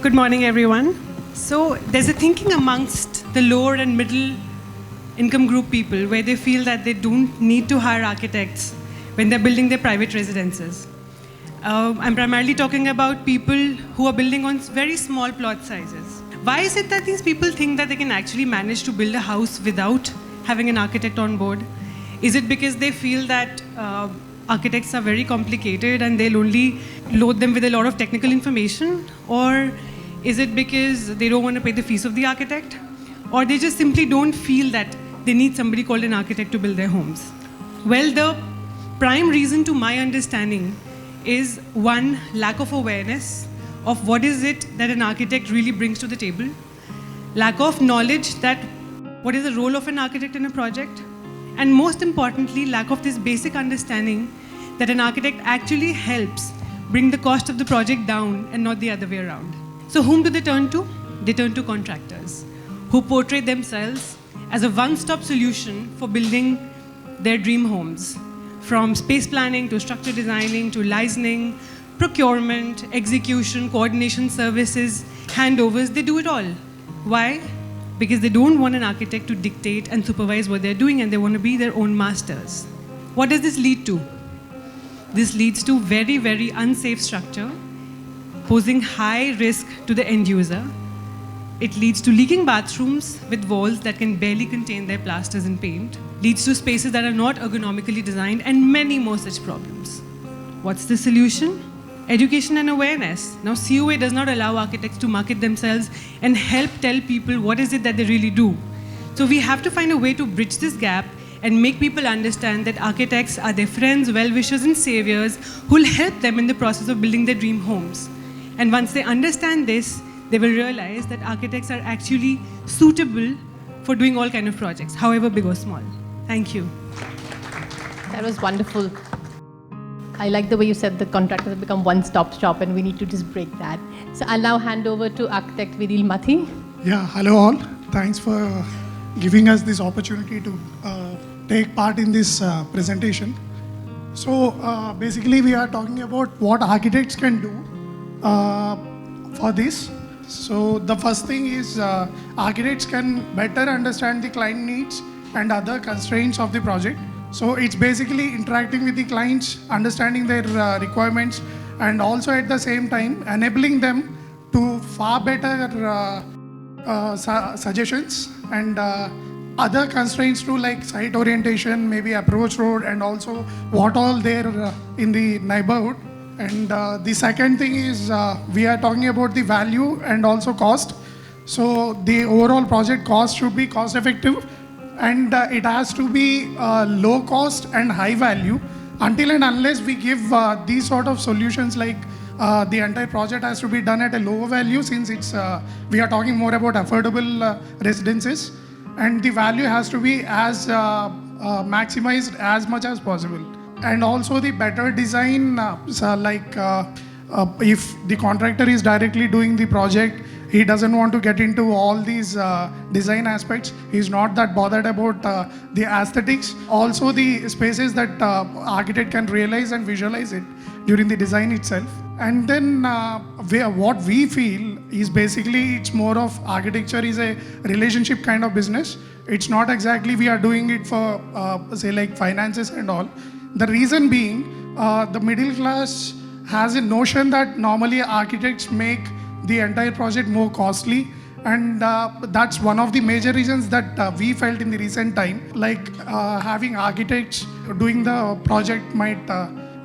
Good morning, everyone. So there's a thinking amongst the lower and middle income group people where they feel that they don't need to hire architects when they're building their private residences. I'm primarily talking about people who are building on very small plot sizes. Why is it that these people think that they can actually manage to build a house without having an architect on board? Is it because they feel that architects are very complicated and they'll only load them with a lot of technical information? Or is it because they don't want to pay the fees of the architect? Or they just simply don't feel that they need somebody called an architect to build their homes? Well, the prime reason to my understanding is one, lack of awareness of what is it that an architect really brings to the table, lack of knowledge that what is the role of an architect in a project, and most importantly, lack of this basic understanding that an architect actually helps bring the cost of the project down and not the other way around. So whom do they turn to? They turn to contractors who portray themselves as a one-stop solution for building their dream homes. From space planning to structure designing to licensing, procurement, execution, coordination services, handovers, they do it all. Why? Because they don't want an architect to dictate and supervise what they're doing, and they want to be their own masters. What does this lead to? This leads to very, very unsafe structure, posing high risk to the end user. It leads to leaking bathrooms with walls that can barely contain their plasters and paint, leads to spaces that are not ergonomically designed, and many more such problems. What's the solution? Education and awareness. Now, COA does not allow architects to market themselves and help tell people what is it that they really do. So we have to find a way to bridge this gap and make people understand that architects are their friends, well-wishers, and saviors who will help them in the process of building their dream homes. And once they understand this, they will realize that architects are actually suitable for doing all kinds of projects, however big or small. Thank you. That was wonderful. I like the way you said the contractors have become one-stop shop and we need to just break that. So I'll now hand over to architect Vineel Mathi. Yeah, hello all. Thanks for giving us this opportunity to take part in this presentation. So basically we are talking about what architects can do for this. So the first thing is architects can better understand the client needs and other constraints of the project. So it's basically interacting with the clients, understanding their requirements, and also at the same time enabling them to far better suggestions and other constraints too, like site orientation, maybe approach road, and also what all there in the neighborhood. And the second thing is we are talking about the value and also cost. So the overall project cost should be cost effective, and it has to be low cost and high value. Until and unless we give these sort of solutions, like the entire project has to be done at a lower value, since it's we are talking more about affordable residences, and the value has to be as maximized as much as possible. And also the better design, if the contractor is directly doing the project, he doesn't want to get into all these design aspects. He's not that bothered about the aesthetics. Also the spaces that architect can realize and visualize it during the design itself. And then what we feel is basically it's more of architecture is a relationship kind of business. It's not exactly we are doing it for say like finances and all. The reason being the middle class has a notion that normally architects make the entire project more costly, and that's one of the major reasons that we felt in the recent time, like having architects doing the project might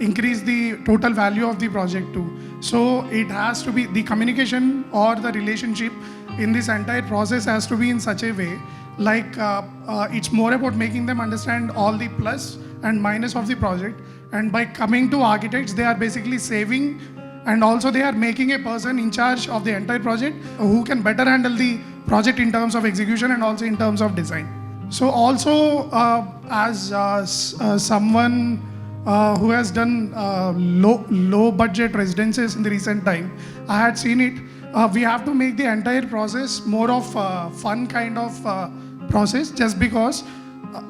increase the total value of the project too. So it has to be the communication or the relationship in this entire process has to be in such a way, like it's more about making them understand all the plus and minus of the project, and by coming to architects they are basically saving, and also they are making a person in charge of the entire project who can better handle the project in terms of execution and also in terms of design. So also as someone who has done low budget residences in the recent time, I had seen it. We have to make the entire process more of a fun kind of process, just because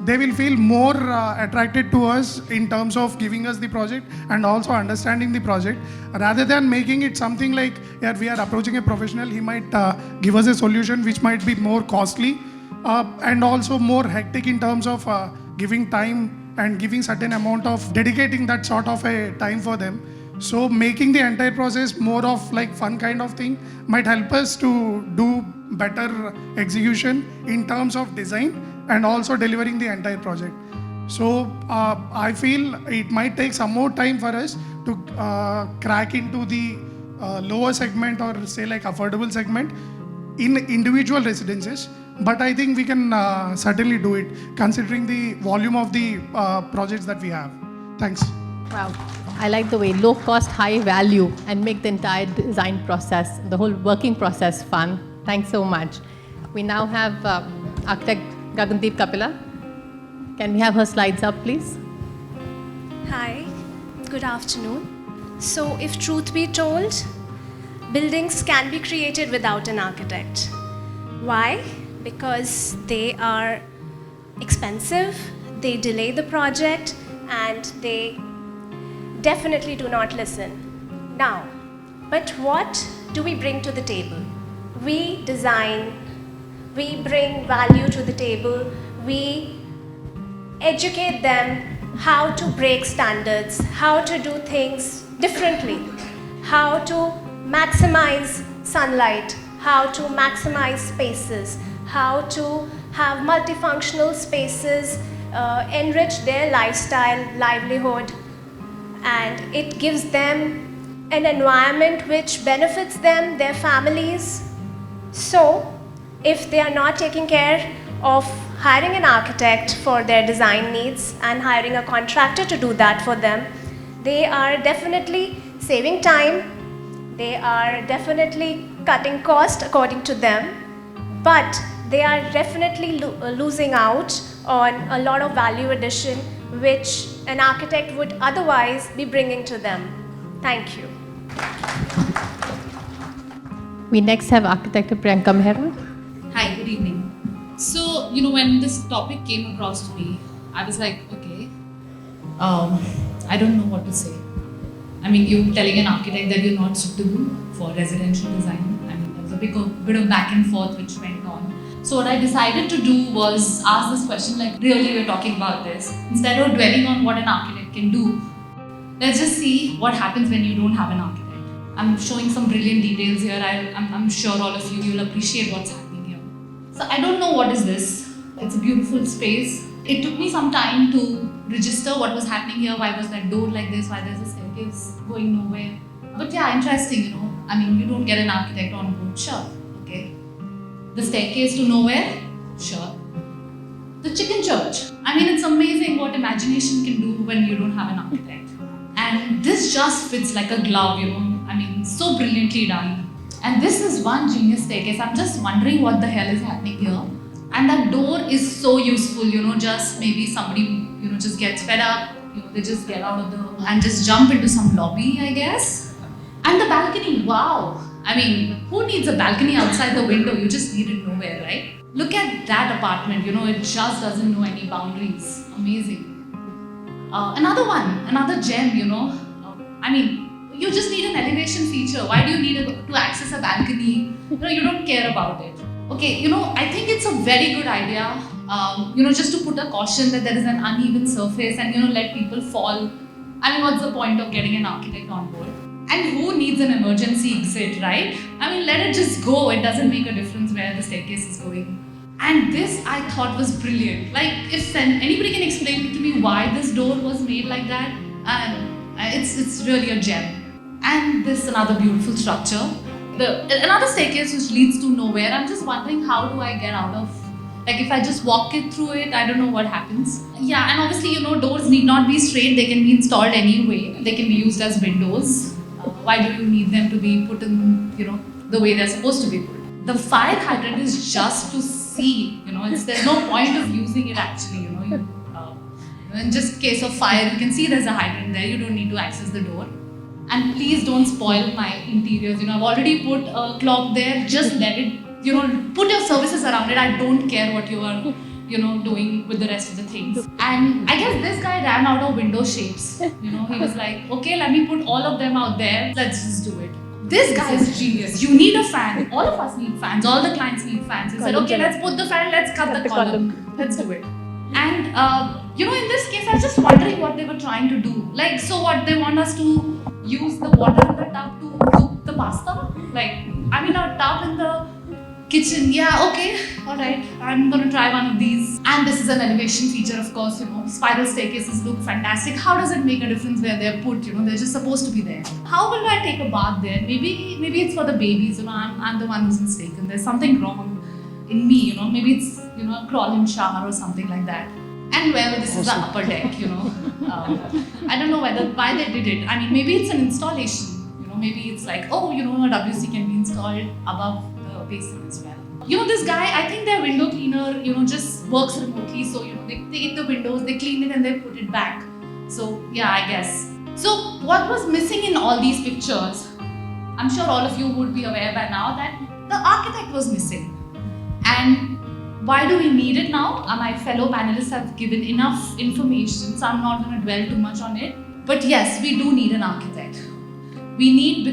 they will feel more attracted to us in terms of giving us the project and also understanding the project, rather than making it something like, yeah, we are approaching a professional, he might give us a solution which might be more costly and also more hectic in terms of giving time and giving certain amount of dedicating that sort of a time for them. So making the entire process more of like fun kind of thing might help us to do better execution in terms of design and also delivering the entire project. So I feel it might take some more time for us to crack into the lower segment, or say like affordable segment in individual residences. But I think we can certainly do it considering the volume of the projects that we have. Thanks. Wow. I like the way low cost, high value, and make the entire design process, the whole working process fun. Thanks so much. We now have architect Gagandeep Kapila. Can we have her slides up, please? Hi, good afternoon. So, if truth be told, buildings can be created without an architect. Why? Because they are expensive, they delay the project, and they definitely do not listen. Now, but what do we bring to the table? We design, we bring value to the table, we educate them how to break standards, how to do things differently, how to maximize sunlight, how to maximize spaces, how to have multifunctional spaces, enrich their lifestyle, livelihood, and it gives them an environment which benefits them, their families. So, if they are not taking care of hiring an architect for their design needs and hiring a contractor to do that for them, they are definitely saving time, they are definitely cutting cost according to them, but they are definitely losing out on a lot of value addition which an architect would otherwise be bringing to them. Thank you. We next have architect Priyanka Mehra. Hi, good evening. So, when this topic came across to me, I was like, okay, I don't know what to say. I mean, you telling an architect that you're not suitable for residential design. I mean, there was a bit of back and forth which went on. So what I decided to do was ask this question, like, really we're talking about this. Instead of dwelling on what an architect can do, let's just see what happens when you don't have an architect. I'm showing some brilliant details here. I'm sure all of you will appreciate what's happening here. So I don't know what is this. It's a beautiful space. It took me some time to register what was happening here. Why was that door like this? Why there's a staircase going nowhere? But yeah, interesting, I mean, you don't get an architect on board, sure, okay. The staircase to nowhere, sure. The chicken church. I mean, it's amazing what imagination can do when you don't have an architect. And this just fits like a glove, I mean, so brilliantly done. And this is one genius staircase. I'm just wondering what the hell is happening here. And that door is so useful, just maybe somebody, just gets fed up, they just get out of the, and just jump into some lobby, I guess. And the balcony, wow. I mean, who needs a balcony outside the window? You just need it nowhere, right? Look at that apartment, it just doesn't know any boundaries. Amazing. Another one, another gem, I mean, you just need an elevation feature. Why do you need to access a balcony? You don't care about it. Okay, I think it's a very good idea, just to put a caution that there is an uneven surface and, let people fall. I mean, what's the point of getting an architect on board? And who needs an emergency exit, right? I mean, let it just go. It doesn't make a difference where the staircase is going. And this I thought was brilliant. Like, if anybody can explain to me why this door was made like that, it's really a gem. And this another beautiful structure. Another staircase which leads to nowhere. I'm just wondering, how do I get out of, like, if I just walk it through it, I don't know what happens. Yeah, and obviously, doors need not be straight. They can be installed anyway. They can be used as windows. Why do you need them to be put in, the way they're supposed to be put? The fire hydrant is just to see, there's no point of using it actually, in just case of fire, you can see there's a hydrant there. You don't need to access the door. And please don't spoil my interiors. I've already put a clock there. Just let it, put your services around it. I don't care what you are doing with the rest of the things. And I guess this guy ran out of window shapes. He was like, okay, let me put all of them out there. Let's just do it. This guy is genius. You need a fan. All of us need fans. All the clients need fans. He said, okay, let's put the fan. Let's cut the column. Let's do it. And in this case, I was just wondering what they were trying to do. Like, so what, they want us to use the water in the tub to cook the pasta? A tub in the kitchen. Yeah, okay, all right. I'm gonna try one of these. And this is an elevation feature, of course. Spiral staircases look fantastic. How does it make a difference where they're put? They're just supposed to be there. How will I take a bath there? Maybe it's for the babies. I'm the one who's mistaken. There's something wrong in me. Maybe it's a crawl-in shower or something like that. And this is the upper deck. I don't know why they did it. Maybe it's an installation. Maybe it's like, a WC can be installed above the basin as well. This guy, I think their window cleaner, just works remotely. So, they take the windows, they clean it and they put it back. So, yeah, I guess. So, what was missing in all these pictures? I'm sure all of you would be aware by now that the architect was missing. And why do we need it now? My fellow panelists have given enough information, so I'm not going to dwell too much on it. But yes, we do need an architect. We need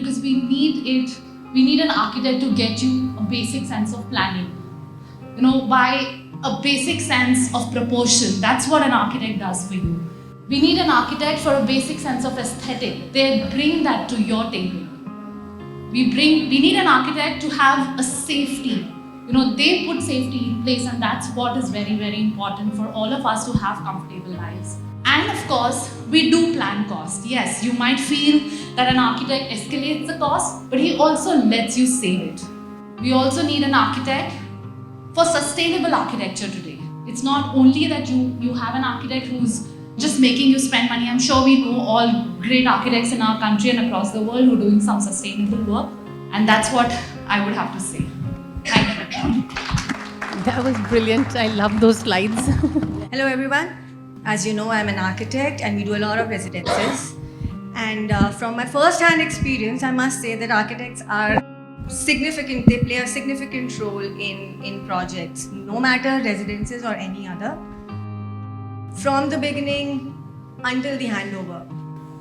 an architect to get you a basic sense of planning. By a basic sense of proportion. That's what an architect does for you. We need an architect for a basic sense of aesthetic. They bring that to your table. We need an architect to have a safety. They put safety in place, and that's what is very, very important for all of us to have comfortable lives. And of course, we do plan cost. Yes, you might feel that an architect escalates the cost, but he also lets you save it. We also need an architect for sustainable architecture today. It's not only that you have an architect who's just making you spend money. I'm sure we know all great architects in our country and across the world who are doing some sustainable work. And that's what I would have to say. Thank you. That was brilliant. I love those slides. Hello everyone. As you know, I'm an architect and we do a lot of residences. And from my first-hand experience, I must say that architects are significant. They play a significant role in projects, no matter residences or any other, from the beginning until the handover.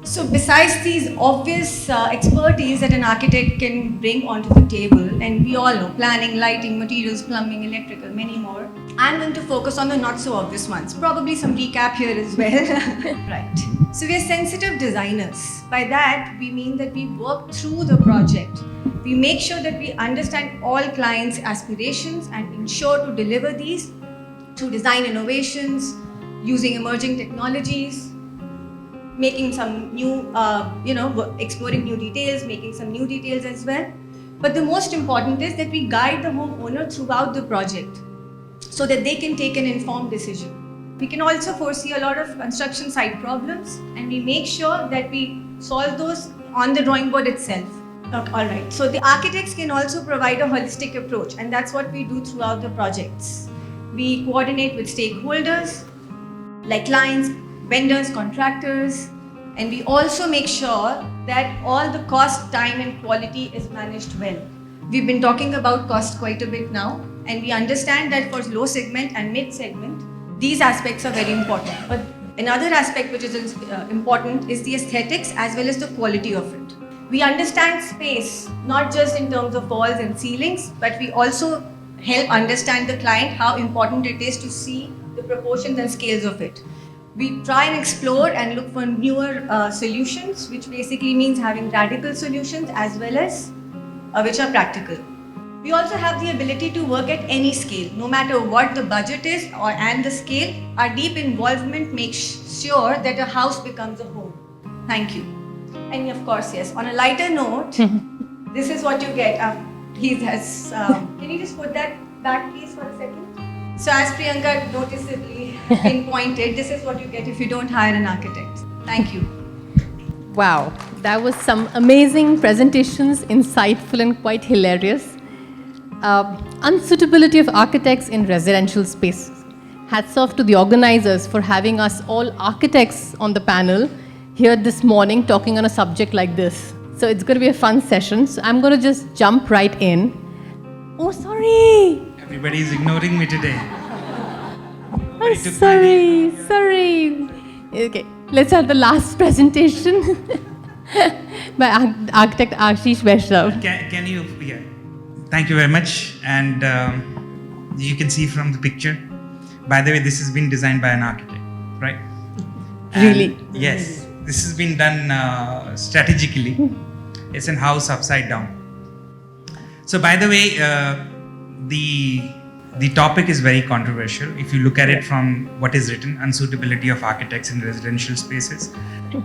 So besides these obvious expertise that an architect can bring onto the table, and we all know planning, lighting, materials, plumbing, electrical, many more, I'm going to focus on the not so obvious ones. Probably some recap here as well. Right. So we are sensitive designers. By that, we mean that we work through the project. We make sure that we understand all clients' aspirations and ensure to deliver these through design innovations, using emerging technologies, making some new, exploring new details, making some new details as well. But the most important is that we guide the homeowner throughout the project so that they can take an informed decision. We can also foresee a lot of construction site problems, and we make sure that we solve those on the drawing board itself. Okay, all right. So the architects can also provide a holistic approach, and that's what we do throughout the projects. We coordinate with stakeholders like clients, vendors, contractors, and we also make sure that all the cost, time and quality is managed well. We've been talking about cost quite a bit now, and we understand that for low segment and mid segment, these aspects are very important. But another aspect which is important is the aesthetics as well as the quality of it. We understand space, not just in terms of walls and ceilings, but we also help understand the client how important it is to see the proportions and scales of it. We try and explore and look for newer solutions, which basically means having radical solutions as well as which are practical. We also have the ability to work at any scale, no matter what the budget is and the scale. Our deep involvement makes sure that a house becomes a home. Thank you. And of course, yes, on a lighter note, this is what you get. Can you just put that back please for a second? So as Priyanka noticeably pinpointed, this is what you get if you don't hire an architect. Thank you. Wow, that was some amazing presentations, insightful and quite hilarious. Unsuitability of architects in residential spaces. Hats off to the organizers for having us all architects on the panel here this morning talking on a subject like this. So it's going to be a fun session. So I'm going to just jump right in. Oh, sorry. Everybody's ignoring me today. Oh, sorry. Okay, let's have the last presentation by architect Ashish Vaishnav. Can you, yeah. Thank you very much. And you can see from the picture, by the way, this has been designed by an architect, right? Really? And yes, this has been done strategically. It's a house upside down. So by the way, the topic is very controversial. If you look at it from what is written, unsuitability of architects in residential spaces,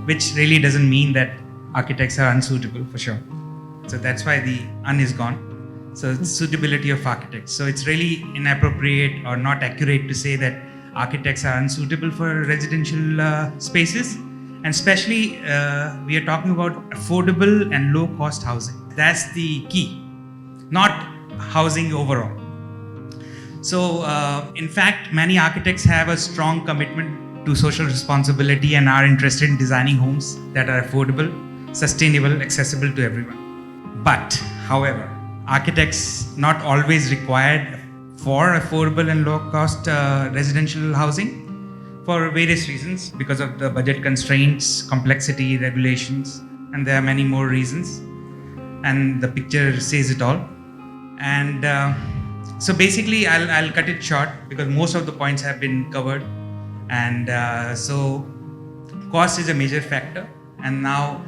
which really doesn't mean that architects are unsuitable for sure. So that's why the un is gone. So suitability of architects. So it's really inappropriate or not accurate to say that architects are unsuitable for residential spaces. And especially we are talking about affordable and low cost housing. That's the key, not housing overall. So in fact, many architects have a strong commitment to social responsibility and are interested in designing homes that are affordable, sustainable, accessible to everyone. But however, architects not always required for affordable and low cost residential housing for various reasons, because of the budget constraints, complexity, regulations, and there are many more reasons. And the picture says it all. And so basically I'll cut it short because most of the points have been covered. And so cost is a major factor. And now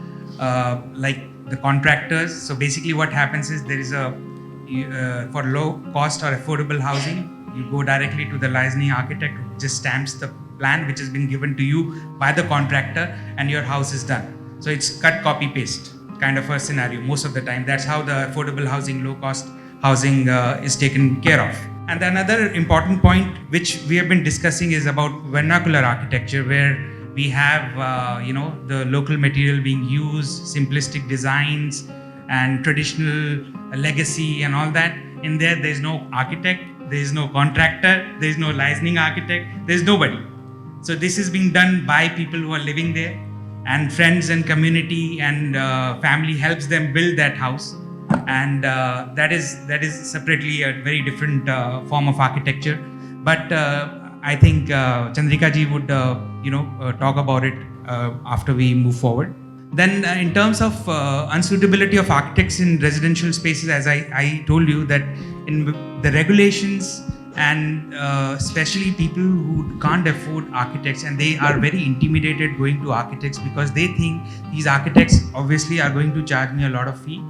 like the contractors, so basically what happens is there is for low cost or affordable housing, you go directly to the licensing architect who just stamps the plan which has been given to you by the contractor and your house is done. So it's cut, copy, paste kind of a scenario most of the time. That's how the affordable housing, low cost housing is taken care of. And another important point which we have been discussing is about vernacular architecture, where we have the local material being used, simplistic designs and traditional legacy and all that. In there is no architect, there is no contractor, there is no licensing architect, there is nobody. So this is being done by people who are living there, and friends and community and family helps them build that house. And that is separately a very different form of architecture. But I think Chandrika ji would talk about it after we move forward. Then in terms of unsuitability of architects in residential spaces, as I told you that in the regulations and especially people who can't afford architects, and they are very intimidated going to architects because they think these architects obviously are going to charge me a lot of fee,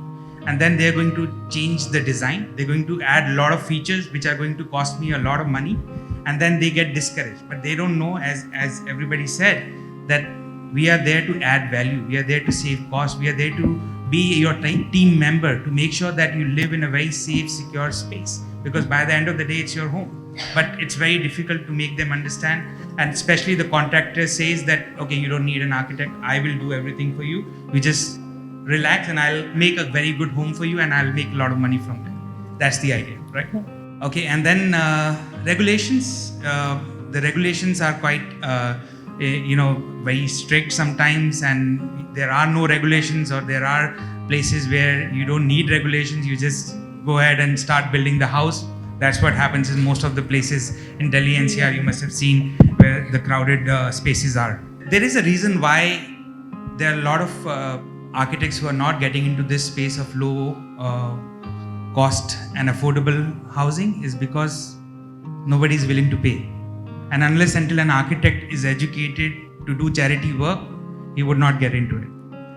and then they're going to change the design, they're going to add a lot of features which are going to cost me a lot of money, and then they get discouraged. But they don't know, as everybody said, that we are there to add value, we are there to save costs, we are there to be your team member to make sure that you live in a very safe, secure space, because by the end of the day it's your home. But it's very difficult to make them understand, and especially the contractor says that, okay, you don't need an architect, I will do everything for you, we just relax and I'll make a very good home for you and I'll make a lot of money from that. That's the idea, right? Okay, and then regulations. The regulations are quite very strict sometimes, and there are no regulations, or there are places where you don't need regulations, you just go ahead and start building the house. That's what happens in most of the places in Delhi NCR. You must have seen where the crowded spaces are. There is a reason why there are a lot of architects who are not getting into this space of low cost and affordable housing, is because nobody is willing to pay. And unless until an architect is educated to do charity work, he would not get into it.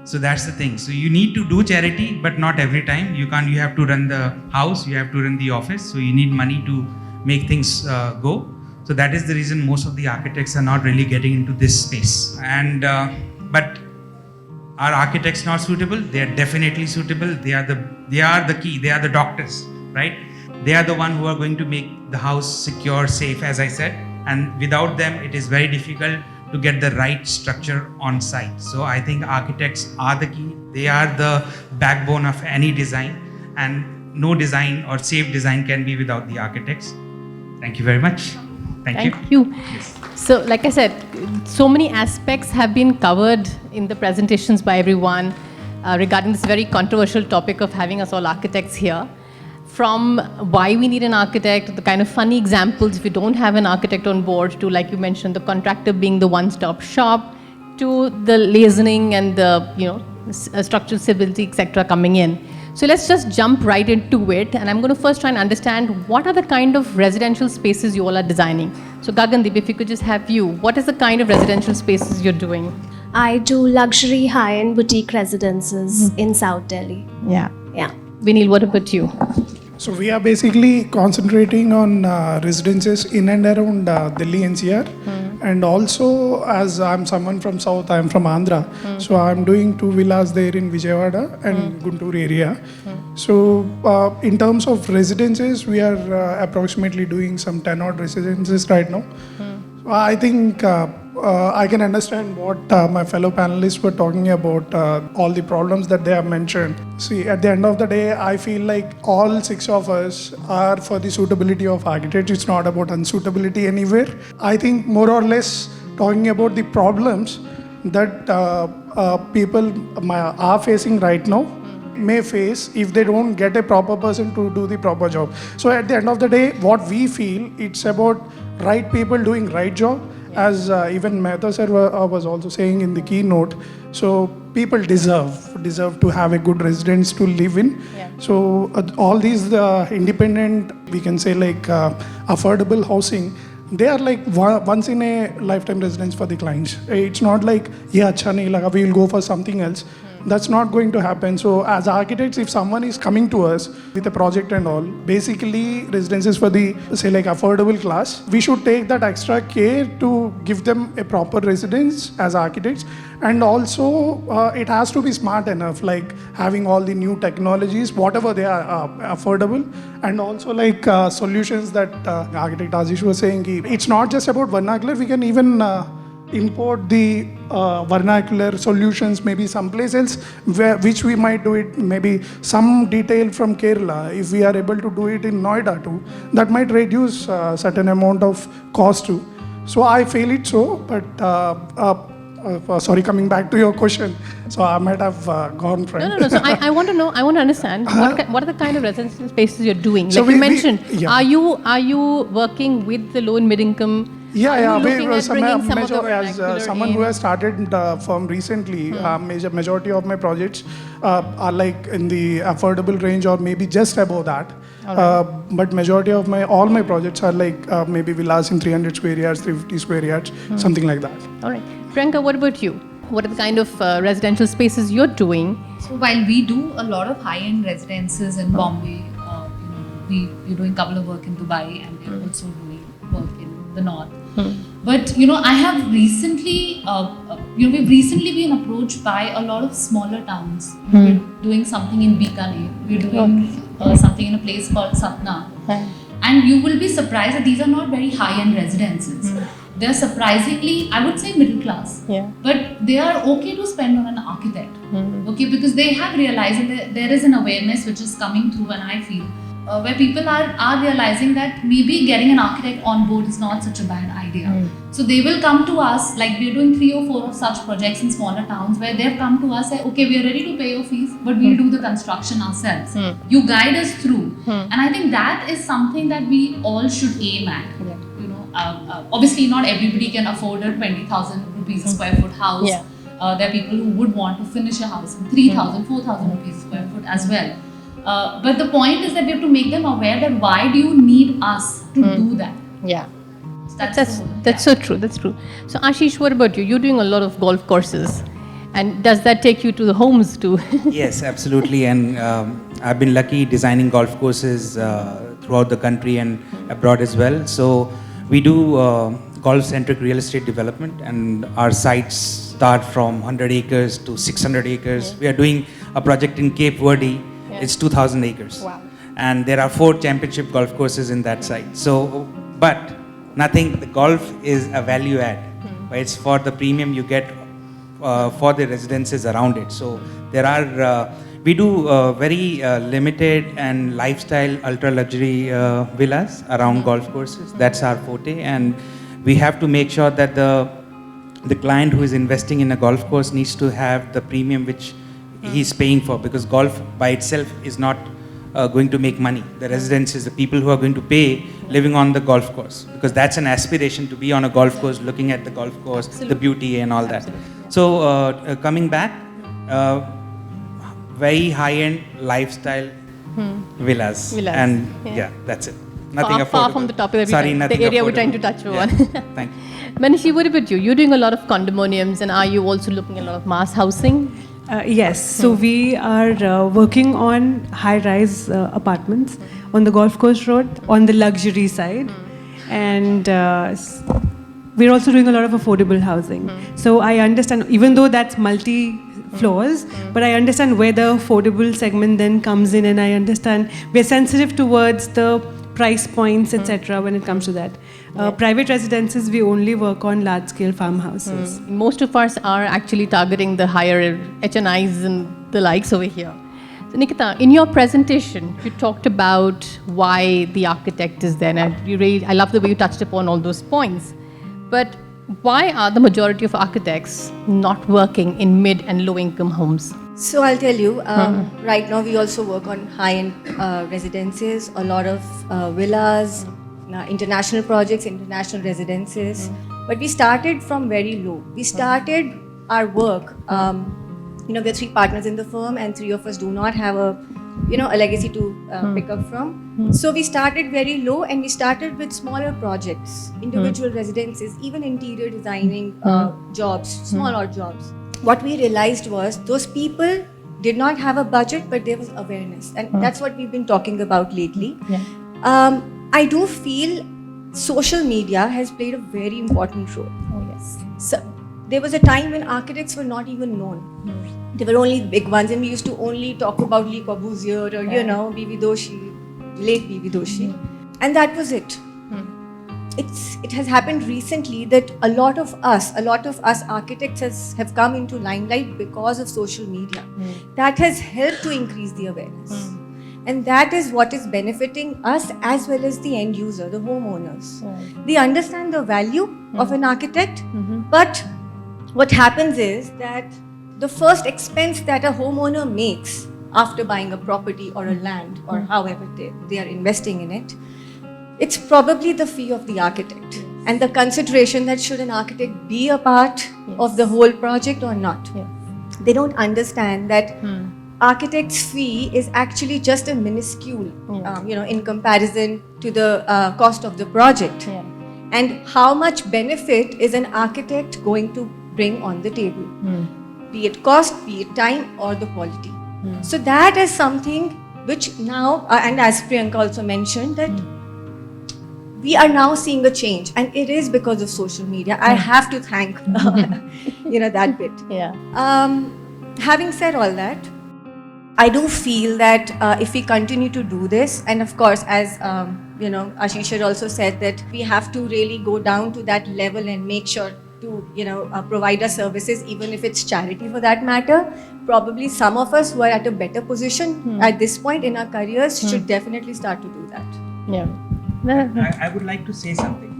So that's the thing. So you need to do charity, but not every time. You have to run the house, you have to run the office. So you need money to make things go. So that is the reason most of the architects are not really getting into this space. And but are architects not suitable? They are definitely suitable. They are the key. They are the doctors, right? They are the one who are going to make the house secure, safe, as I said. And without them, it is very difficult to get the right structure on site. So I think architects are the key. They are the backbone of any design, and no design or safe design can be without the architects. Thank you very much. Thank you. Yes. So like I said, so many aspects have been covered in the presentations by everyone regarding this very controversial topic of having us all architects here. from why we need an architect, the kind of funny examples if you don't have an architect on board, to, like you mentioned, the contractor being the one-stop shop, to the lasering and the, structural stability, etc. coming in. So let's just jump right into it, and I'm going to first try and understand what are the kind of residential spaces you all are designing. So Gagandeep, if you could just have you, what is the kind of residential spaces you're doing? I do luxury high-end boutique residences in South Delhi. Yeah. Yeah. Vineel, what about you? So we are basically concentrating on residences in and around Delhi NCR. And also, as I'm someone from South, I'm from Andhra. So I'm doing 2 villas there in Vijayawada and Guntur area. So in terms of residences, we are approximately doing some 10 odd residences right now. So I think I can understand what my fellow panelists were talking about, all the problems that they have mentioned. See, at the end of the day, I feel like all 6 of us are for the suitability of architects. It's not about unsuitability anywhere. I think more or less talking about the problems that people are facing right now may face if they don't get a proper person to do the proper job. So at the end of the day, what we feel, it's about right people doing right job. As even Mehta sir was also saying in the keynote, so people deserve to have a good residence to live in. Yeah. So all these independent, we can say like affordable housing, they are like once in a lifetime residence for the clients. It's not like, yeah, acha nahi laga, we will go for something else. That's not going to happen. So as architects, if someone is coming to us with a project and all, basically residences for the, say like affordable class, we should take that extra care to give them a proper residence as architects. And also it has to be smart enough, like having all the new technologies, whatever they are affordable. And also like solutions that architect Azish was saying, it's not just about vernacular, we can even import the vernacular solutions, maybe someplace else which we might do it, maybe some detail from Kerala, if we are able to do it in Noida too, that might reduce certain amount of cost too. So I feel it so, but sorry, coming back to your question, so I might have gone from. No. So I want to know, I want to understand what are the kind of residential spaces you're doing? So like you mentioned, yeah. Are you working with the low and mid income? Yeah, As someone who has started firm recently, majority of my projects are like in the affordable range or maybe just above that. But majority of all my projects are like maybe villas in 300 square yards, 350 square yards, something like that. All right. Priyanka, what about you? What are the kind of residential spaces you're doing? So while we do a lot of high-end residences in Bombay, we're doing a couple of work in Dubai, and we're also doing work in the north. But I have recently, we've recently been approached by a lot of smaller towns. We're doing something in Bikaner. We're doing something in a place called Satna. And you will be surprised that these are not very high-end residences. They're surprisingly, I would say, middle class. Yeah. But they are okay to spend on an architect. Okay, because they have realized that there is an awareness which is coming through, and I feel where people are realizing that maybe getting an architect on board is not such a bad idea. So they will come to us, like we're doing 3 or 4 of such projects in smaller towns where they've come to us, say, okay, we are ready to pay your fees, but we'll do the construction ourselves. You guide us through. And I think that is something that we all should aim at. Obviously not everybody can afford a 20,000 rupees a square foot house. Yeah. There are people who would want to finish a house in 3,000, 4,000 rupees a square foot as well. But the point is that we have to make them aware that why do you need us to do that? Yeah. That's so true. That's true. So Ashish, what about you? You're doing a lot of golf courses, and does that take you to the homes too? Yes, absolutely. And I've been lucky designing golf courses throughout the country and abroad as well. So we do golf-centric real estate development, and our sites start from 100 acres to 600 acres. We are doing a project in Cape Verde. It's 2,000 acres. Wow. And there are 4 championship golf courses in that site. So, but nothing, the golf is a value add. But it's for the premium you get for the residences around it. So there are, we do very limited and lifestyle ultra luxury villas around golf courses. That's our forte. And we have to make sure that the client who is investing in a golf course needs to have the premium which he's paying for, because golf by itself is not going to make money. The residents is the people who are going to pay living on the golf course, because that's an aspiration to be on a golf course, looking at the golf course, the beauty and all that. So coming back, very high-end lifestyle villas. And yeah, that's it. Nothing far from the topic that the area we're trying to touch on. Thank you. Manishi, what about you? You're doing a lot of condominiums, and are you also looking at a lot of mass housing? Yes, so we are working on high-rise apartments on the Golf Course Road on the luxury side, and we're also doing a lot of affordable housing. So I understand, even though that's multi-floors, but I understand where the affordable segment then comes in, and I understand we're sensitive towards the price points, etc. when it comes to that. Private residences, we only work on large-scale farmhouses. Most of us are actually targeting the higher HNIs and the likes over here. So Nikita, in your presentation, you talked about why the architect is there. And I love the way you touched upon all those points. But why are the majority of architects not working in mid and low-income homes? So I'll tell you, right now we also work on high-end residences, a lot of villas, international projects, international residences. But we started from very low. We started our work, we are 3 partners in the firm, and 3 of us do not have a legacy to pick up from. So we started very low, and we started with smaller projects, individual residences, even interior designing jobs, small odd jobs. What we realized was those people did not have a budget, but there was awareness, and that's what we've been talking about lately. I do feel social media has played a very important role. Oh yes. So there was a time when architects were not even known. There were only big ones, and we used to only talk about Lee Corbusier or B.V. Doshi, late B.V. Doshi, and that was it. It has happened recently that a lot of us architects have come into limelight because of social media. That has helped to increase the awareness. And that is what is benefiting us as well as the end user, the homeowners. They understand the value of an architect, but what happens is that the first expense that a homeowner makes after buying a property or a land or however they are investing in it, it's probably the fee of the architect and the consideration that should an architect be a part of the whole project or not. They don't understand that architect's fee is actually just a minuscule, in comparison to the cost of the project. And how much benefit is an architect going to bring on the table? Be it cost, be it time, or the quality. So that is something which now, and as Priyanka also mentioned, that we are now seeing a change, and it is because of social media. I have to thank, that bit. Having said all that, I do feel that if we continue to do this, and of course, as Ashish had also said, that we have to really go down to that level and make sure to provide our services, even if it's charity for that matter. Probably some of us who are at a better position at this point in our careers should definitely start to do that. I would like to say something.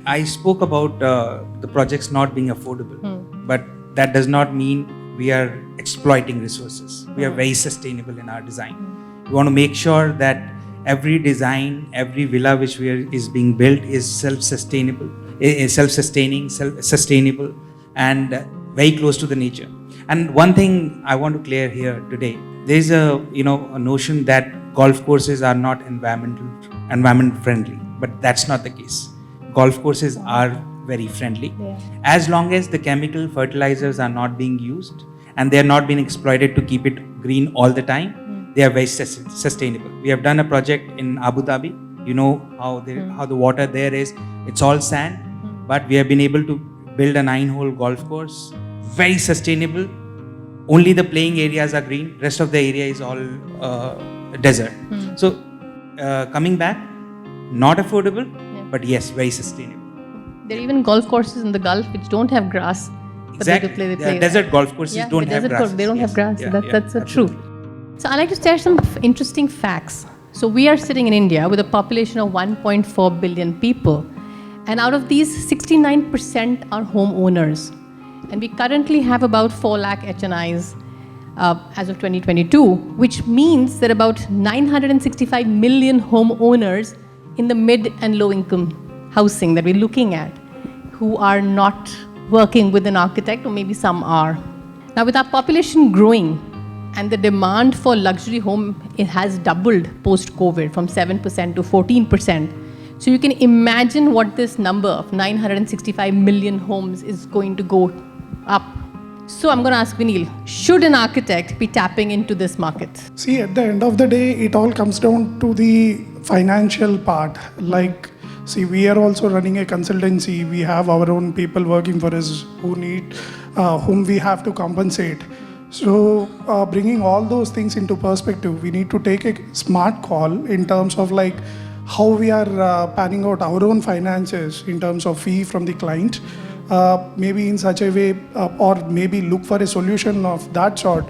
I spoke about the projects not being affordable, but that does not mean we are exploiting resources. We are very sustainable in our design. We want to make sure that every design, every villa which is being built is self-sustainable, sustainable, and very close to the nature. And one thing I want to clear here today, there is a notion that golf courses are not environment friendly, but that's not the case. Golf courses are very friendly, as long as the chemical fertilizers are not being used and they are not being exploited to keep it green all the time. They are very sustainable. We have done a project in Abu Dhabi. You know how the water there is. It's all sand, but we have been able to build a 9-hole golf course, very sustainable. Only the playing areas are green. Rest of the area is all desert. So coming back, not affordable, but yes, very sustainable. There are even golf courses in the Gulf which don't have grass. Exactly. They play desert golf courses don't have grass. They don't have grass. That's so absolutely true. So I'd like to share some interesting facts. So we are sitting in India with a population of 1.4 billion people. And out of these, 69% are homeowners. And we currently have about 4 lakh HNIs. as of 2022, which means that about 965 million homeowners in the mid and low income housing that we're looking at who are not working with an architect, or maybe some are. Now, with our population growing and the demand for luxury home, it has doubled post-COVID from 7% to 14%. So you can imagine what this number of 965 million homes is going to go up. So I'm going to ask Vineel, should an architect be tapping into this market? See, at the end of the day, it all comes down to the financial part. Like, see, we are also running a consultancy. We have our own people working for us whom we have to compensate. So bringing all those things into perspective, we need to take a smart call in terms of like how we are panning out our own finances in terms of fee from the client. Maybe in such a way, or maybe look for a solution of that sort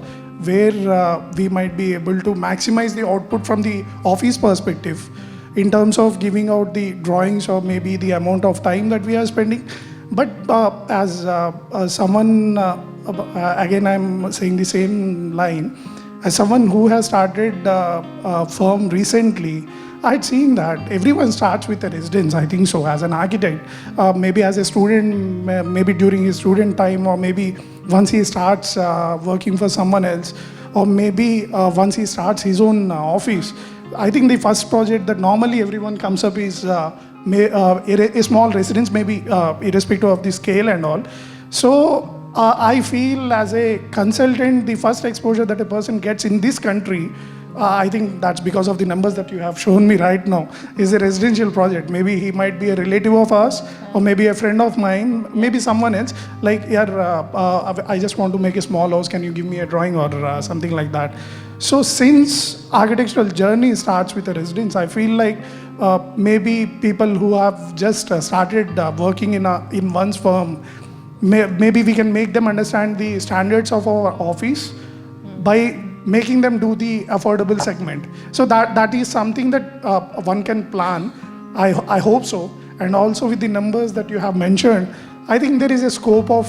where we might be able to maximize the output from the office perspective in terms of giving out the drawings or maybe the amount of time that we are spending. But as someone, again I'm saying the same line, as someone who has started a firm recently, I'd seen that everyone starts with a residence, I think so, as an architect, maybe as a student, maybe during his student time, or maybe once he starts working for someone else, or maybe once he starts his own office. I think the first project that normally everyone comes up is a small residence, maybe irrespective of the scale and all. So I feel as a consultant, the first exposure that a person gets in this country, I think that's because of the numbers that you have shown me right now, is a residential project. Maybe he might be a relative of ours, or maybe a friend of mine, maybe someone else. Like, I just want to make a small house, can you give me a drawing or something like that. So since architectural journey starts with a residence, I feel like maybe people who have just started working in one's firm, maybe we can make them understand the standards of our office by making them do the affordable segment. So that is something that one can plan. I hope so. And also with the numbers that you have mentioned, I think there is a scope of,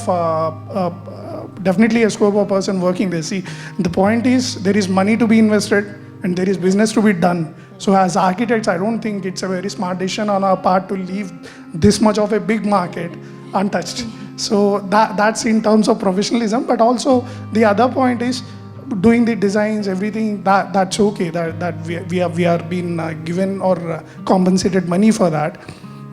definitely a scope of a person working there. See, the point is there is money to be invested and there is business to be done. So as architects, I don't think it's a very smart decision on our part to leave this much of a big market untouched. So that's in terms of professionalism. But also the other point is, doing the designs, everything, that's okay, that we are being given or compensated money for that.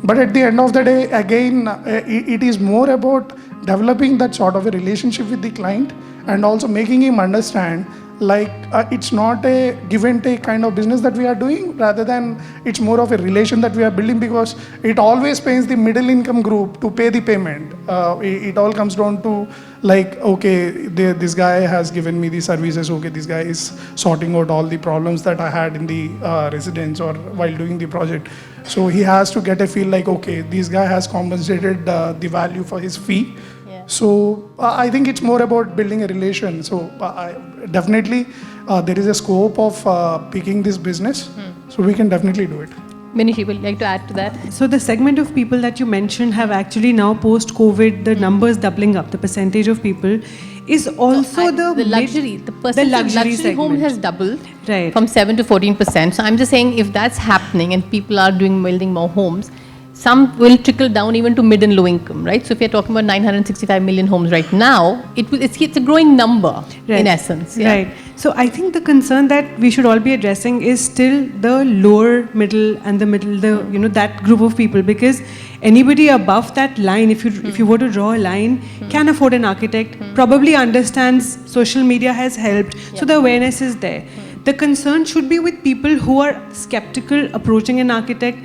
But at the end of the day, again, it is more about developing that sort of a relationship with the client and also making him understand like it's not a give and take kind of business that we are doing, rather than it's more of a relation that we are building, because it always pains the middle income group to pay the payment. It all comes down to like, okay, this guy has given me the services, okay, this guy is sorting out all the problems that I had in the residence or while doing the project. So he has to get a feel like, okay, this guy has compensated the value for his fee. So I think it's more about building a relation. So definitely there is a scope of picking this business. So we can definitely do it. Manishi, would you like to add to that? So the segment of people that you mentioned have actually now post-COVID, the numbers doubling up, the percentage of people is also the luxury, the percentage of luxury home has doubled from 7 to 14%. So I'm just saying, if that's happening and people are building more homes, some will trickle down even to mid and low income, right? So if you're talking about 965 million homes right now, it's a growing number in essence. Yeah? Right. So I think the concern that we should all be addressing is still the lower middle and the middle, that group of people, because anybody above that line, if you were to draw a line, can afford an architect, probably understands social media has helped, so the awareness is there. The concern should be with people who are skeptical approaching an architect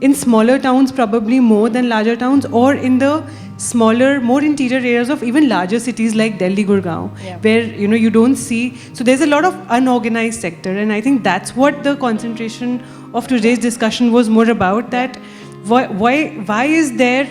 in smaller towns, probably more than larger towns, or in the smaller, more interior areas of even larger cities like Delhi, Gurgaon, where you don't see. So there's a lot of unorganized sector, and I think that's what the concentration of today's discussion was more about. That why is there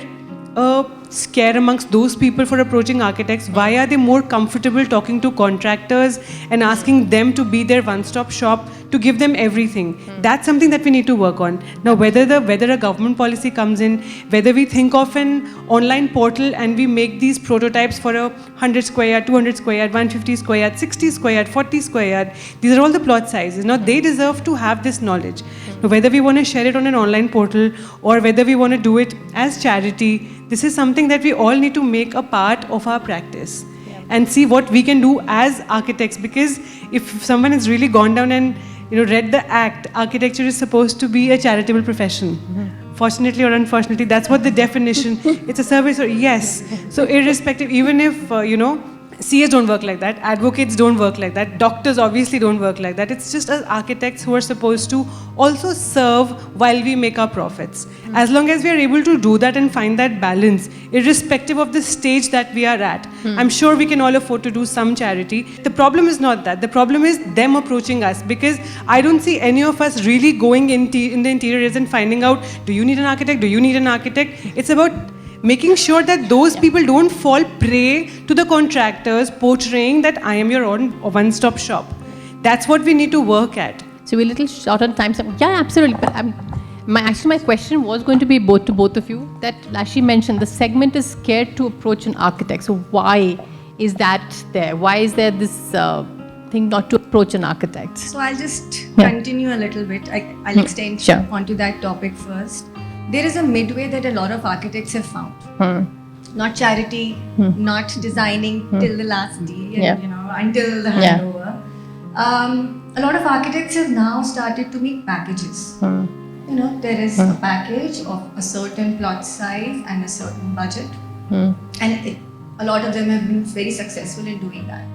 a scare amongst those people for approaching architects? Why are they more comfortable talking to contractors and asking them to be their one-stop shop to to give them everything. That's something that we need to work on. Now, whether a government policy comes in, whether we think of an online portal and we make these prototypes for a 100 square yard, 200 square yard, 150 square yard, 60 square yard, 40 square yard, these are all the plot sizes. Now, they deserve to have this knowledge. Now, whether we want to share it on an online portal or whether we want to do it as charity, this is something that we all need to make a part of our practice. And see what we can do as architects, because if someone has really gone down and read the act, architecture is supposed to be a charitable profession. Fortunately or unfortunately, that's what the definition. It's a service, or yes. So irrespective, even if CAs don't work like that, advocates don't work like that, doctors obviously don't work like that. It's just us architects who are supposed to also serve while we make our profits. As long as we are able to do that and find that balance, irrespective of the stage that we are at, I'm sure we can all afford to do some charity. The problem is not that. The problem is them approaching us, because I don't see any of us really going in the interiors and finding out, do you need an architect? Do you need an architect? It's about making sure that those people don't fall prey to the contractors portraying that I am your own one-stop shop. That's what we need to work at. So we're a little short on time. So, yeah, absolutely. But my question was going to be to both of you. That, as she mentioned, the segment is scared to approach an architect. So why is that there? Why is there this thing not to approach an architect? So I'll just continue a little bit. I'll extend onto that topic first. There is a midway that a lot of architects have found. Not charity, not designing till the last day, until the handover. A lot of architects have now started to make packages. There is a package of a certain plot size and a certain budget, and a lot of them have been very successful in doing that.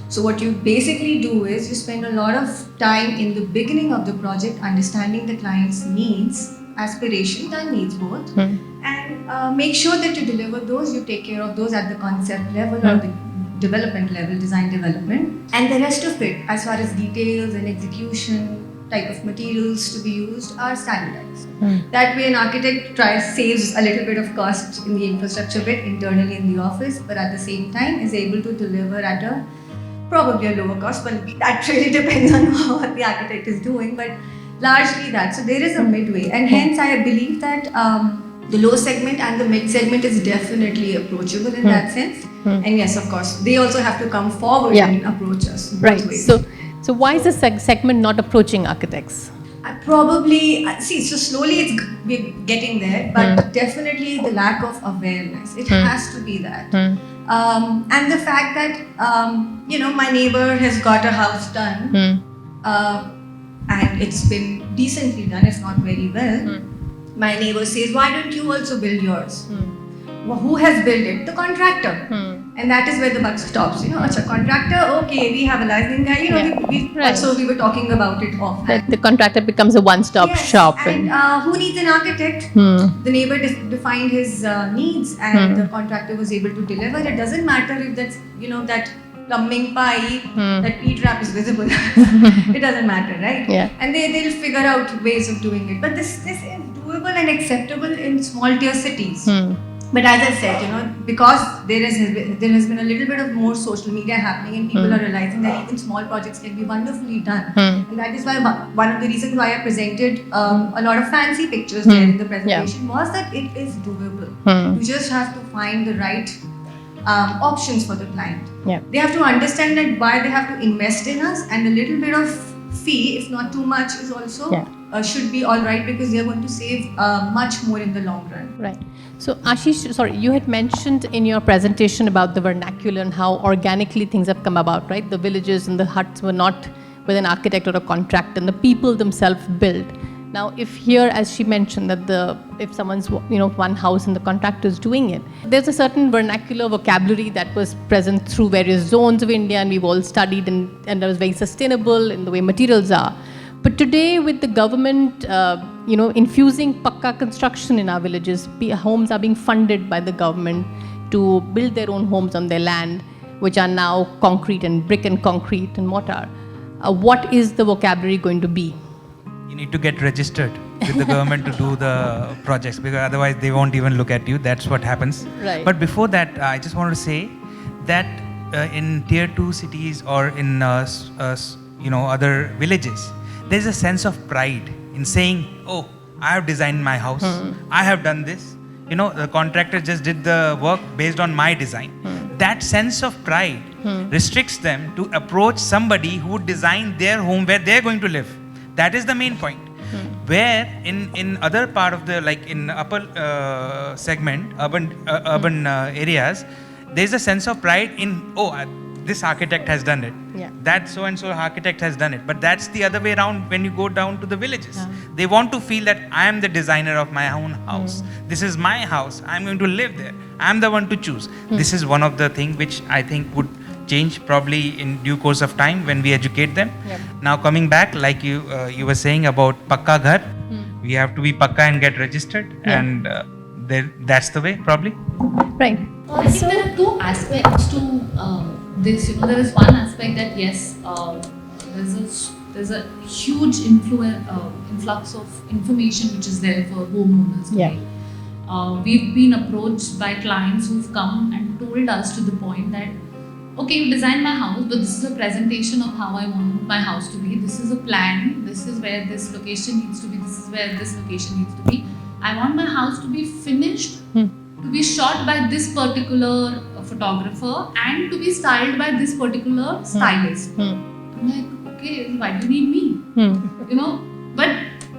So what you basically do is you spend a lot of time in the beginning of the project understanding the client's needs, aspirations and needs both, and make sure that you deliver those, you take care of those at the concept level or the development level, design development, and the rest of it as far as details and execution, type of materials to be used are standardized. That way an architect saves a little bit of cost in the infrastructure bit internally in the office, but at the same time is able to deliver at probably a lower cost, but that really depends on what the architect is doing, but largely that. So there is a midway, and hence I believe that the low segment and the mid segment is definitely approachable in that sense. And yes, of course, they also have to come forward and approach us both ways. So why is this segment not approaching architects? Probably, so slowly we're getting there, but definitely the lack of awareness. It has to be that. And the fact that, my neighbor has got a house done, and it's been decently done, if not very well. My neighbor says, why don't you also build yours? Well, who has built it? The contractor. And that is where the buck stops. It's a contractor, okay, we have a licensing guy. We were talking about it offhand. The contractor becomes a one-stop shop. And who needs an architect? The neighbor defined his needs, and the contractor was able to deliver. It doesn't matter if that's, that plumbing pipe, that P-trap is visible. It doesn't matter, right? And they'll figure out ways of doing it. But this is doable and acceptable in small tier cities. But as I said, because there has been a little bit of more social media happening, and people are realizing that even small projects can be wonderfully done. And that is why one of the reasons why I presented a lot of fancy pictures there in the presentation was that it is doable. You just have to find the right options for the client. They have to understand that why they have to invest in us, and a little bit of fee, if not too much, is also should be all right, because they are going to save much more in the long run. Right. So Ashish, you had mentioned in your presentation about the vernacular and how organically things have come about, right? The villages and the huts were not with an architect or a contractor, and the people themselves built. Now, if here, as she mentioned, that if someone's one house and the contractor is doing it, there's a certain vernacular vocabulary that was present through various zones of India, and we've all studied, and that was very sustainable in the way materials are. But today, with the government, infusing pakka construction in our villages, homes are being funded by the government to build their own homes on their land, which are now concrete and brick and concrete and mortar. What is the vocabulary going to be? You need to get registered with the government to do the projects, because otherwise they won't even look at you. That's what happens. Right. But before that, I just wanted to say that in tier 2 cities or in other villages, there's a sense of pride in saying, oh, I have designed my house, I have done this. The contractor just did the work based on my design. That sense of pride restricts them to approach somebody who would design their home where they're going to live. That is the main point. Where in other part of the, like in upper segment, urban areas, there's a sense of pride in, this architect has done it. Yeah. That so and so architect has done it. But that's the other way around when you go down to the villages. They want to feel that I am the designer of my own house. This is my house. I'm going to live there. I'm the one to choose. This is one of the things which I think would change probably in due course of time when we educate them. Yep. Now coming back, like you were saying about Pakka Ghar, we have to be Pakka and get registered, and that's the way probably. Right. I think there are two aspects to this. There is one aspect that yes, there's a huge influx of information which is there for homeowners today. We've been approached by clients who've come and told us to the point that, okay, you designed my house, but this is a presentation of how I want my house to be. This is a plan. This is where this location needs to be. This is where this location needs to be. I want my house to be finished, to be shot by this particular photographer, and to be styled by this particular stylist. I'm like, okay, why do you need me? But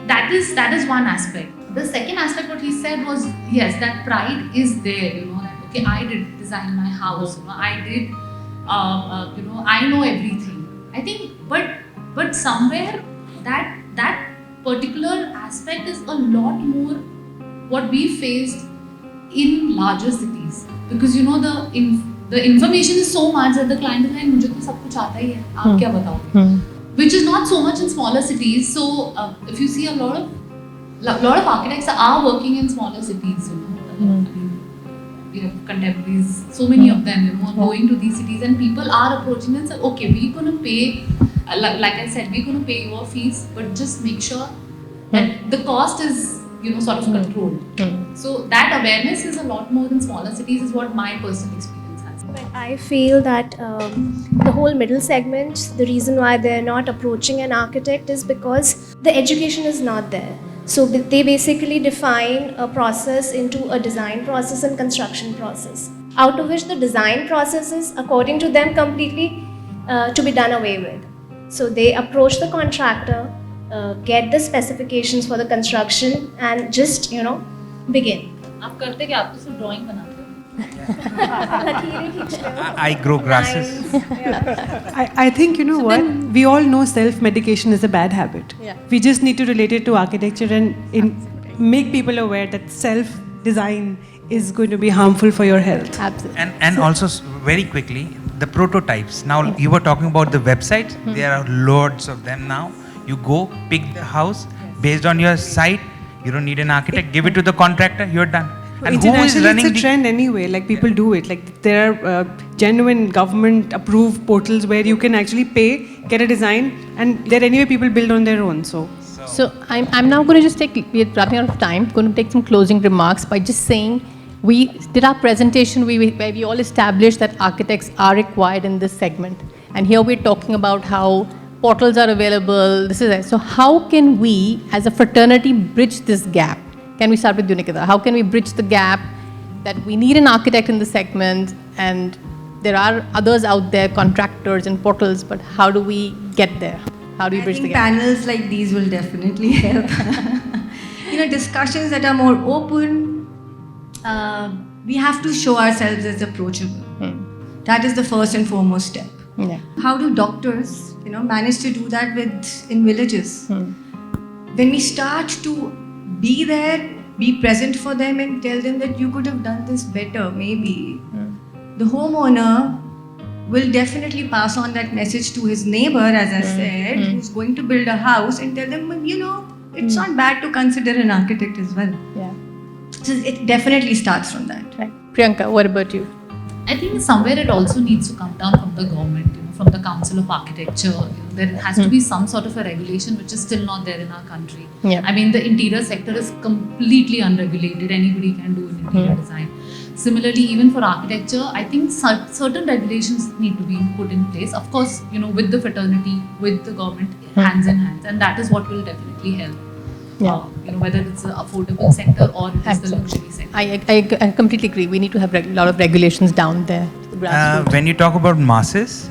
that is one aspect. The second aspect, what he said was, yes, that pride is there. That, okay, I did design my house. I did. I know everything. I think, but somewhere that particular aspect is a lot more what we faced in larger cities, because the information is so much that the client is like, मुझे तो सब कुछ आता ही है, आप क्या बताओगे? Which is not so much in smaller cities. So if you see a lot of architects are working in smaller cities. I mean, we have contemporaries, so many of them, going to these cities, and people are approaching and say, okay, we're going to pay, like I said, we're going to pay your fees, but just make sure that the cost is, sort of controlled. So that awareness is a lot more in smaller cities, is what my personal experience has. But I feel that the whole middle segment, the reason why they're not approaching an architect is because the education is not there. So they basically define a process into a design process and construction process, out of which the design process is, according to them, completely to be done away with. So they approach the contractor, get the specifications for the construction, and just, begin. आप करते क्या? आप तो सिर्फ drawing बनाते हो. I grow grasses. I think, what? We all know self-medication is a bad habit. Yeah. We just need to relate it to architecture and make people aware that self-design is going to be harmful for your health. Absolutely. And also very quickly, the prototypes. Now you were talking about the websites. There are loads of them now. You go pick the house based on your site. You don't need an architect. Give it to the contractor. You're done. And who is running it's a trend anyway. Like people do it. Like there are genuine government-approved portals where you can actually pay, get a design, and there anyway people build on their own. So I'm now going to just we're running out of time. Going to take some closing remarks by just saying we did our presentation where we all established that architects are required in this segment, and here we're talking about how portals are available. This is it. So how can we, as a fraternity, bridge this gap? Can we start with Unikita? How can we bridge the gap that we need an architect in the segment, and there are others out there, contractors and portals, but how do we get there? How do we bridge the gap? Panels like these will definitely help. Discussions that are more open. We have to show ourselves as approachable. That is the first and foremost step. Yeah. How do doctors, manage to do that in villages? When we start to be there, be present for them, and tell them that you could have done this better, maybe. The homeowner will definitely pass on that message to his neighbor, as I said, who's going to build a house, and tell them, it's not bad to consider an architect as well. Yeah. So it definitely starts from that. Right. Priyanka, what about you? I think somewhere it also needs to come down from the government, from the Council of Architecture. There has to be some sort of a regulation which is still not there in our country. Yeah. I mean, the interior sector is completely unregulated. Anybody can do an interior design. Similarly, even for architecture, I think certain regulations need to be put in place. Of course, with the fraternity, with the government, hands in hands, and that is what will definitely help. Yeah. Whether it's an affordable sector or it's the luxury sector. I completely agree. We need to have a lot of regulations down there. Grassroots. When you talk about masses,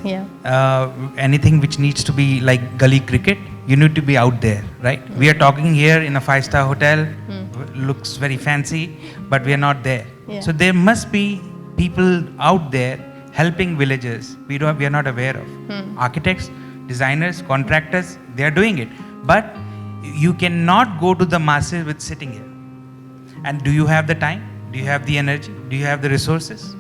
anything which needs to be like gully cricket, you need to be out there, right? We are talking here in a 5-star hotel, looks very fancy, but we are not there. Yeah. So there must be people out there helping villagers we are not aware of. Architects, designers, contractors, they are doing it. But you cannot go to the masses with sitting here. And do you have the time? Do you have the energy? Do you have the resources?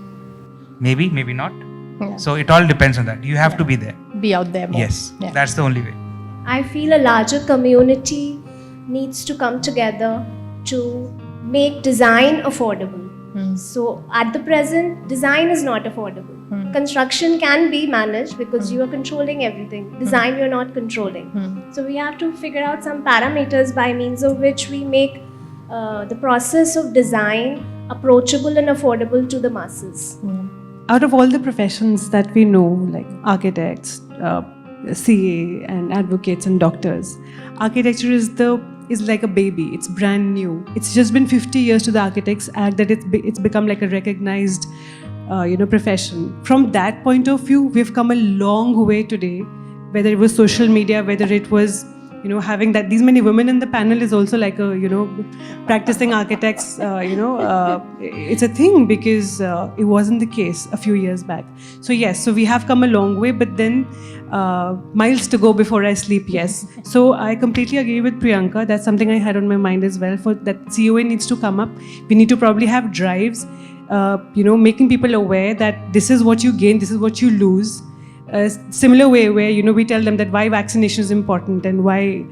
Maybe, maybe not. Yeah. So it all depends on that. You have to be there. Be out there more. Yes, Yeah. that's the only way. I feel a larger community needs to come together to make design affordable. So at the present, design is not affordable. Construction can be managed because you are controlling everything. Design you're not controlling. So we have to figure out some parameters by means of which we make the process of design approachable and affordable to the masses. Out of all the professions that we know, like architects, CA and advocates and doctors, architecture is like a baby. It's brand new. It's just been 50 years to the Architects Act that it's become like a recognized profession. From that point of view, we've come a long way today. Whether it was social media, whether it was having that these many women in the panel is also like a practicing architects. It's a thing because it wasn't the case a few years back. So yes, so we have come a long way, but then miles to go before I sleep. Yes, so I completely agree with Priyanka. That's something I had on my mind as well. For that, COA needs to come up. We need to probably have drives, making people aware that this is what you gain, this is what you lose. Similar way where we tell them that why vaccination is important and why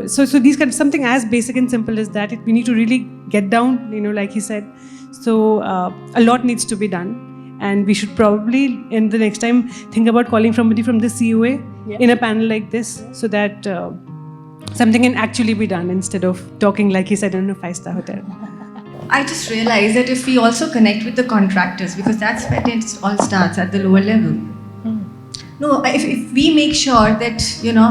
so these kind of something as basic and simple as that we need to really get down like he said. So a lot needs to be done, and we should probably in the next time think about calling somebody from the COA in a panel like this so that something can actually be done instead of talking like he said in a 5-star hotel. I just realized that if we also connect with the contractors, because that's where it all starts at the lower level. No, if we make sure that,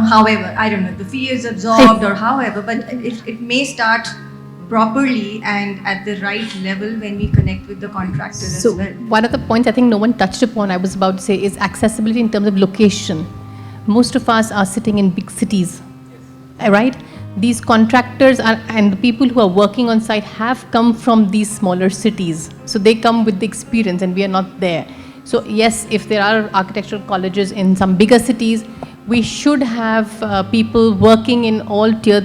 however, I don't know, the fee is absorbed or however, but it may start properly and at the right level when we connect with the contractors as well. One of the points I think no one touched upon, I was about to say, is accessibility in terms of location. Most of us are sitting in big cities, right? These contractors and the people who are working on site have come from these smaller cities. So they come with the experience and we are not there. So yes, if there are architectural colleges in some bigger cities, we should have people working in all tier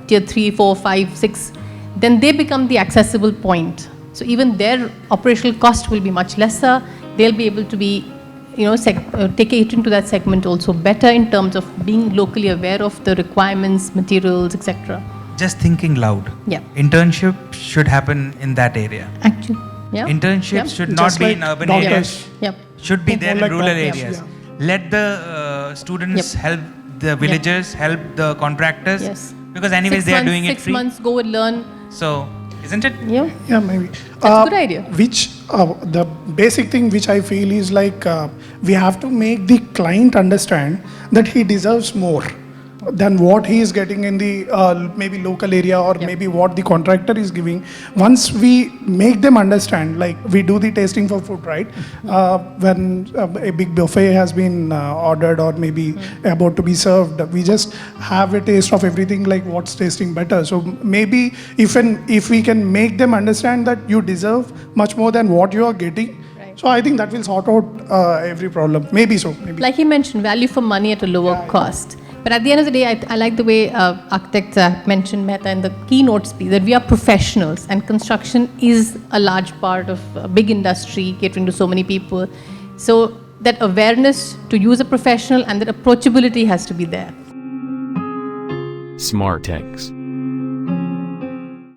3, 4, 5, 6. Then they become the accessible point. So even their operational cost will be much lesser. They'll be able to be, take it into that segment also better in terms of being locally aware of the requirements, materials, etc. Just thinking loud. Yeah. Internship should happen in that area. Actually. Yeah. Internships should not Just be like in urban doctors. areas. Yep. Should be there in like rural doctors, areas. yeah. Let the students help the villagers, help the contractors. Yes. Because anyways they are doing it 6 free. months, go and learn. So, isn't it? Yeah. Yeah, maybe. That's a good idea. Which the basic thing which I feel is like we have to make the client understand that he deserves more than what he is getting in the maybe local area or maybe what the contractor is giving. Once we make them understand, like we do the tasting for food, right? When a big buffet has been ordered or maybe about to be served, we just have a taste of everything, like what's tasting better. So maybe if we can make them understand that you deserve much more than what you are getting, so I think that will sort out every problem. Maybe so. Maybe. Like you mentioned, value for money at a lower cost. But at the end of the day, I like the way architects mentioned, Mehta, in the keynote speech, that we are professionals and construction is a large part of a big industry catering to so many people. So that awareness to use a professional and that approachability has to be there. Smartex.